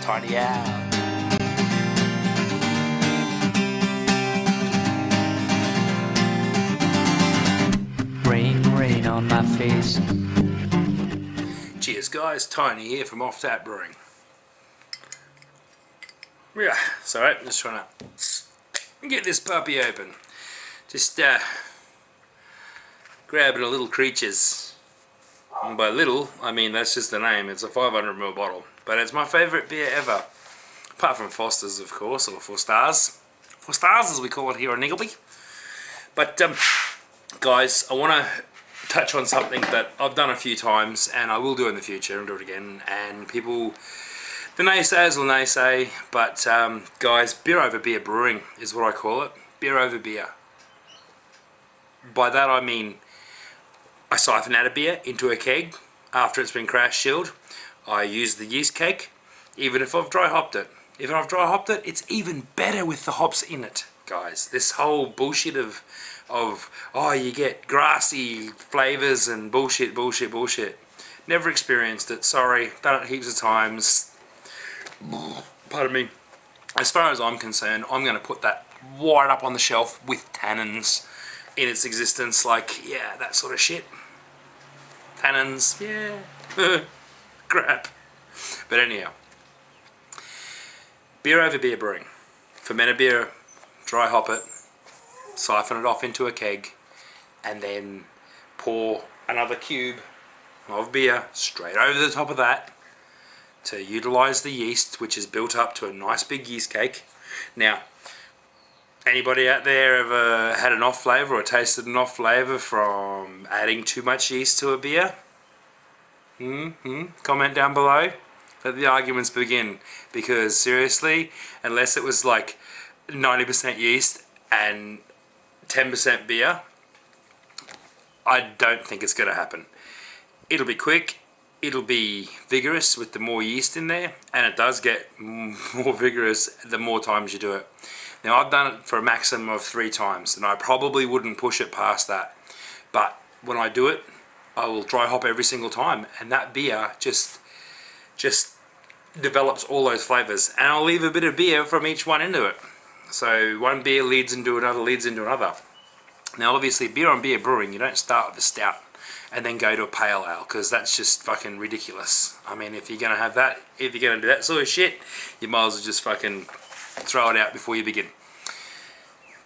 Tiny out. Rain on my face. Cheers guys, Tiny here from Offtap Brewing. Yeah, sorry, just trying to get this puppy open. Just grabbing a little creatures. And by little, I mean that's just the name. It's a 500ml bottle. But it's my favourite beer ever. Apart from Foster's, of course, or Four Stars. Four Stars as we call it here in Niggleby. But guys, I want to touch on something that I've done a few times and I will do in the future and do it again. And people, the naysayers will naysay, but guys, beer over beer brewing is what I call it. Beer over beer. By that I mean I siphon out a beer into a keg after it's been crash chilled. I use the yeast cake, even if I've dry hopped it. If I've dry hopped it, it's even better with the hops in it, guys. This whole bullshit of oh, you get grassy flavours and bullshit. Never experienced it, sorry. Done it heaps of times. Pardon me. As far as I'm concerned, I'm going to put that right up on the shelf with tannins in its existence, like, yeah, that sort of shit. Tannins, yeah. Crap. But anyhow. Beer over beer brewing. Ferment a beer, dry hop it, siphon it off into a keg, and then pour another cube of beer straight over the top of that to utilise the yeast, which is built up to a nice big yeast cake. Now, anybody out there ever had an off flavour or tasted an off flavour from adding too much yeast to a beer? Comment down below. Let the arguments begin, because seriously, unless it was like 90% yeast and 10% beer, I don't think it's going to happen. It'll be quick, it'll be vigorous with the more yeast in there, and it does get more vigorous the more times you do it. Now I've done it for a maximum of 3 times, and I probably wouldn't push it past that. But when I do it, I will dry hop every single time, and that beer just develops all those flavours. And I'll leave a bit of beer from each one into it. So one beer leads into another, leads into another. Now obviously beer on beer brewing, you don't start with a stout and then go to a pale ale, because that's just fucking ridiculous. I mean, if you're going to have that, if you're going to do that sort of shit, you might as well just fucking throw it out before you begin.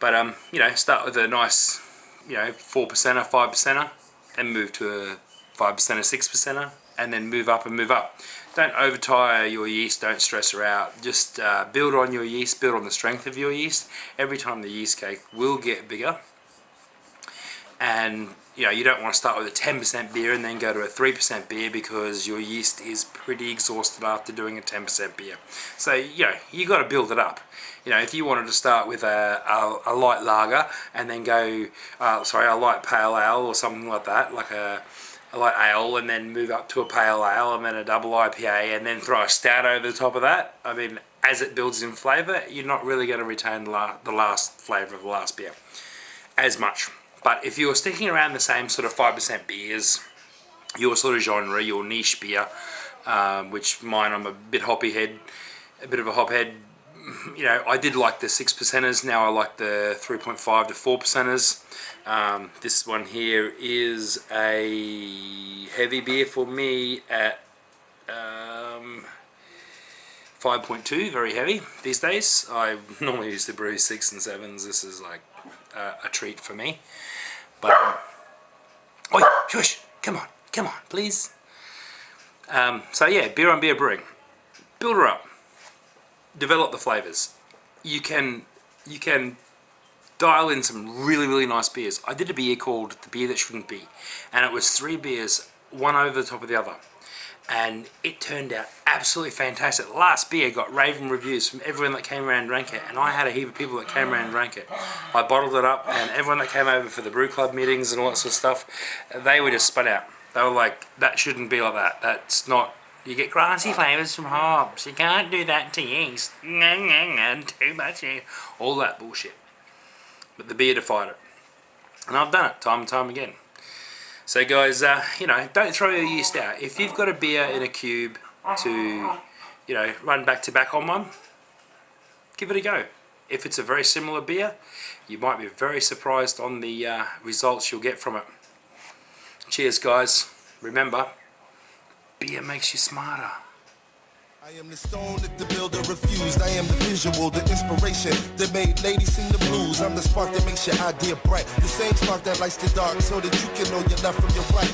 But you know, start with a nice, you know, 4%er, 5%er, and move to a 5%er, 6%er, and then move up and move up. Don't overtire your yeast, don't stress her out. Just build on your yeast, build on the strength of your yeast. Every time the yeast cake will get bigger. And you know, you don't want to start with a 10% beer and then go to a 3% beer, because your yeast is pretty exhausted after doing a 10% beer. So you know, you got to build it up. You know, if you wanted to start with a light lager and then go, a light pale ale or something like that, like a light ale, and then move up to a pale ale and then a double IPA and then throw a stout over the top of that, I mean, as it builds in flavour, you're not really going to retain the last flavour of the last beer as much. But if you're sticking around the same sort of 5% beers, your sort of genre, your niche beer, which mine, I'm a bit hoppy head, a bit of a hop head. You know, I did like the 6%ers, now I like the 3.5 to 4%ers. This one here is a heavy beer for me at 5.2, very heavy these days. I normally used to brew 6 and 7s, this is like a treat for me. But, oi, shush, come on, please. So yeah, beer on beer brewing. Build her up. Develop the flavours. You can dial in some really nice beers. I did a beer called The Beer That Shouldn't Be, and it was 3 beers, one over the top of the other, and it turned out absolutely fantastic. The last beer got raving reviews from everyone that came around and drank it, and I had a heap of people that came around and drank it. I bottled it up, and everyone that came over for the brew club meetings and all that sort of stuff, they were just spun out. They were like, that shouldn't be like that. That's not. You get grassy flavours from hops. You can't do that to yeast. Too much yeast. All that bullshit. But the beer defied it. And I've done it time and time again. So guys, you know, don't throw your yeast out. If you've got a beer in a cube to you know, run back to back on one, give it a go. If it's a very similar beer, you might be very surprised on the results you'll get from it. Cheers, guys. Remember, beer makes you smarter. I am the stone that the builder refused. I am the visual, the inspiration that made ladies sing the blues. I'm the spark that makes your idea bright. The same spark that lights the dark so that you can know your left from your right.